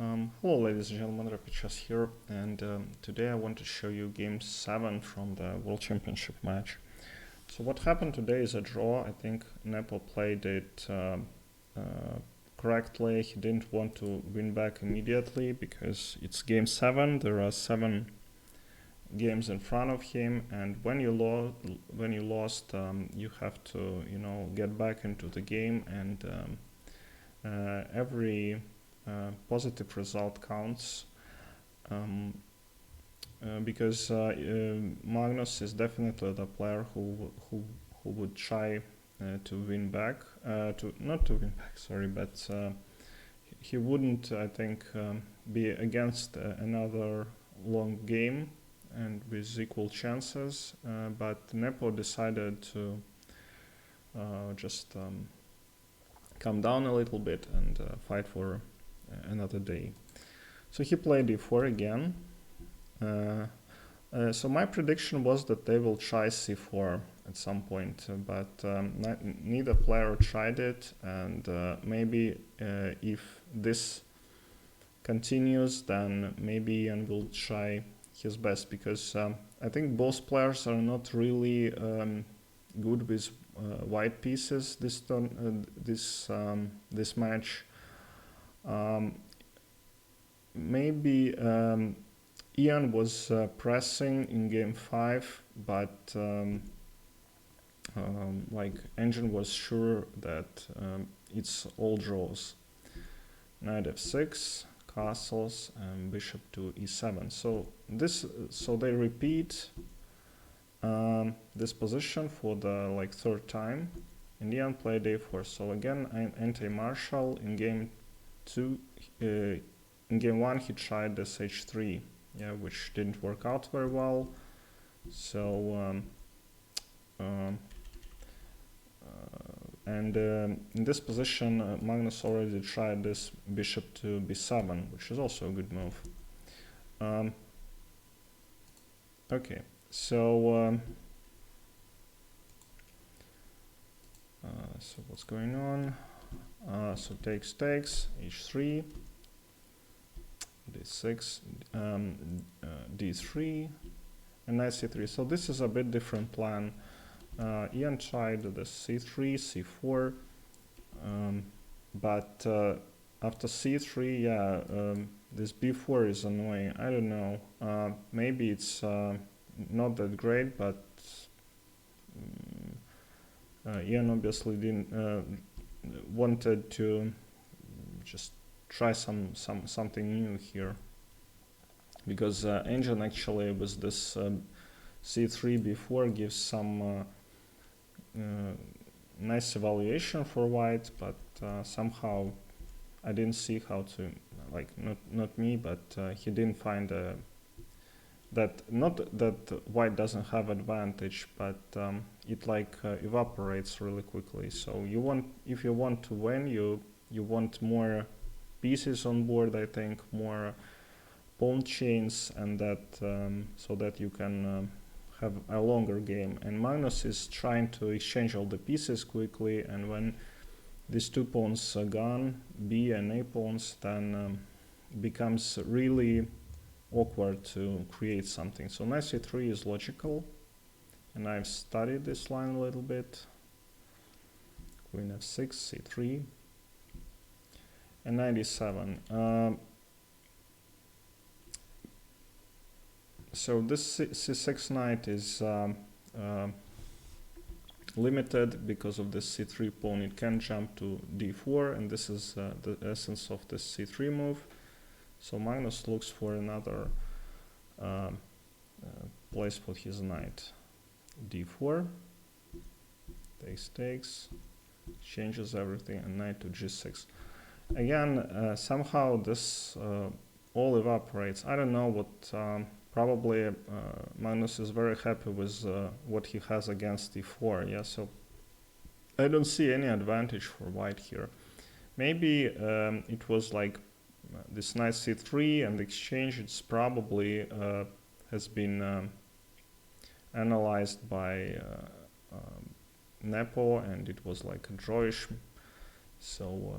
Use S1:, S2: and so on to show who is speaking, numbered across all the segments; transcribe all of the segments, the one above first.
S1: Hello ladies and gentlemen, Rapid here, and today I want to show you game 7 from the World Championship match. So what happened today is a draw. I think Nepo played it correctly. He didn't want to win back immediately because it's game 7. There are 7 games in front of him, and when you lost, you have to get back into the game, and every positive result counts, because Magnus is definitely the player who would try to win back, not to win back, sorry, but he wouldn't, I think, be against another long game and with equal chances, but Nepo decided to just come down a little bit and fight for another day. So he played e4 again. So my prediction was that they will try c4 at some point, but neither player tried it, and maybe if this continues, then maybe Ian will try his best, because I think both players are not really good with white pieces this match. Maybe Ian was pressing in game 5, but like Engine was sure that it's all draws. Knight f6, castles, and bishop to e7. So they repeat this position for the third time. And Ian played a4. So again, anti-martial. In game 2, in game 1 he tried this h3, which didn't work out very well. So in this position, Magnus already tried this bishop to b7, which is also a good move. Okay, so so what's going on? So takes, h3, d6, d3, and knight c3. So this is a bit different plan. Ian tried the c3, c4, but after c3, this b4 is annoying. I don't know. Maybe it's not that great, but Ian obviously didn't wanted to just try something new here, because Engine actually with this c3 before gives some nice evaluation for white, but somehow I didn't see how to, not me, but he didn't find that, not that white doesn't have advantage, but it evaporates really quickly. So if you want to win, you want more pieces on board, I think, more pawn chains, and that so that you can have a longer game. And Magnus is trying to exchange all the pieces quickly, and when these two pawns are gone, B and A pawns, then becomes really awkward to create something. So knight c3 is logical, and I've studied this line a little bit. Queen f6, c3, and knight e7. So this c6 knight is limited because of this c3 pawn. It can jump to d4, and this is the essence of this c3 move. So Magnus looks for another place for his knight. d4, takes, changes everything, and knight to g6. Again, somehow this all evaporates. I don't know what. Probably Magnus is very happy with what he has against d4. So I don't see any advantage for white here. Maybe it was this knight c3 and the exchange. It's probably has been analyzed by Nepo, and it was like a drawish. So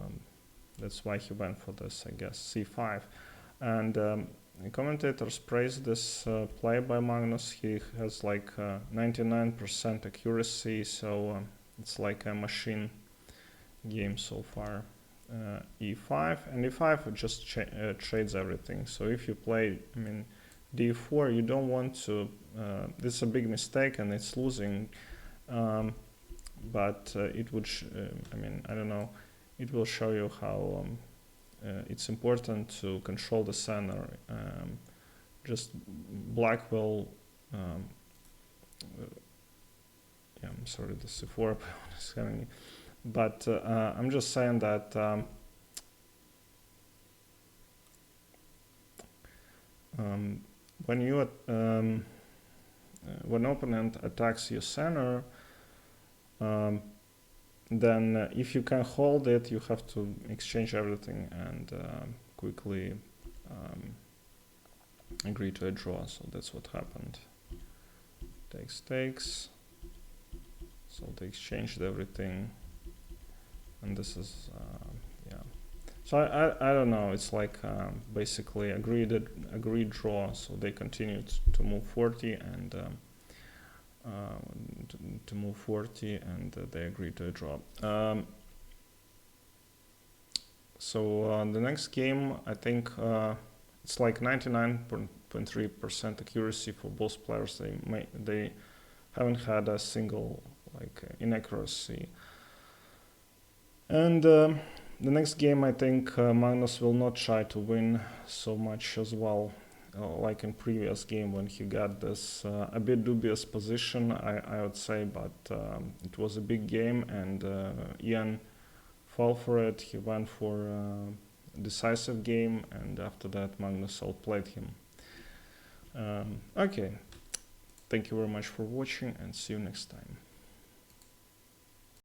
S1: that's why he went for this, I guess, c5. And the commentators praise this play by Magnus. He has like 99% accuracy, so it's like a machine game so far. e5 and e5 just trades everything. So if you play, I mean, d4, you don't want to. This is a big mistake and it's losing. But it would. I mean, I don't know. It will show you how it's important to control the center. Just black will. Yeah, I'm sorry, the c4 is having. But I'm just saying that when you when opponent attacks your center, then if you can hold it, you have to exchange everything and quickly agree to a draw. So that's what happened. Takes. So they exchanged everything. And this is, yeah. So I don't know. It's like basically agreed draw. So they continued to move 40 and to move 40, and they agreed to a draw. So the next game, I think it's like 99.3% accuracy for both players. They haven't had a single like inaccuracy. And the next game, I think Magnus will not try to win so much as well, like in previous game when he got this a bit dubious position, I would say, but it was a big game and Ian fell for it. He went for a decisive game, and after that Magnus outplayed him. Okay, thank you very much for watching and see you next time.